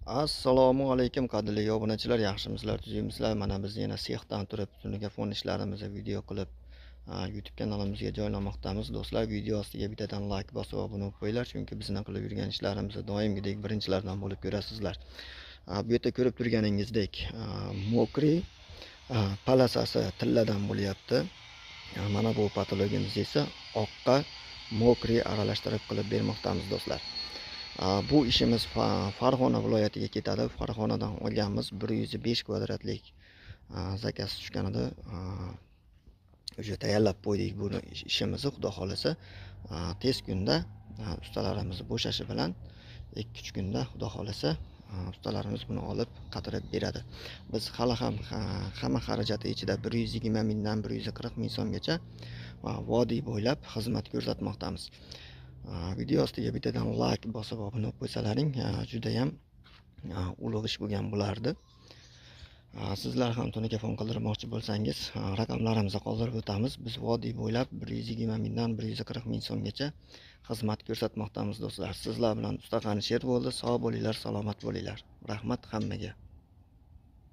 Assalomu alaykum qadrli obunachilar, yaxshimisizlar, tuzukmisizlar? Mana biz yana sexdan turib telefon ishlarimizni video qilib YouTube kanalimizga joylamoqdamiz. Do'stlar, video ostiga bittadan like bosib obuna bo'lib qo'yinglar, chunki bizning qilib yurgan ishlarimizni doimgidek birinchilardan bo'lib ko'rasizlar. Bu yerda ko'rib turganingizdek, mokri palasasi tilladan bo'lyapti. Mana bu patologiyamiz esa oqqa mokri aralashtirib qilib bermoqdamiz do'stlar. Bu ishimiz Farg'ona viloyatiga ketadi. Farg'onadan olganmiz 105 kvadratlik zakaz tushganida o'sha tayyorlab qo'ydik bu ishimizni. Xudo xolasa tez kunda ustalarimiz bo'shashi bilan 2-3 kunda xudo xolasa ustalarimiz buni olib qatirib beradi. Biz hali ham hamma xarajati ichida 120 mingdan 140 ming so'mgacha vodiy bo'ylab xizmat ko'rsatmoqdamiz. Video ostiga bittadan like bosib obuna bo'lib qo'ysalaring juda ham ulug' ish bo'lgan bo'lardi. Sizlar ham telefon qildirmoqchi bo'lsangiz raqamlarimizni qoldirib o'tamiz. Biz vodiy bo'ylab 120 mingdan 140 ming so'mgacha xizmat ko'rsatmoqdamiz do'stlar. Sizlar bilan usta qanishir bo'ldi. Sog' bo'linglar, salomat bo'linglar. Rahmat hammaga.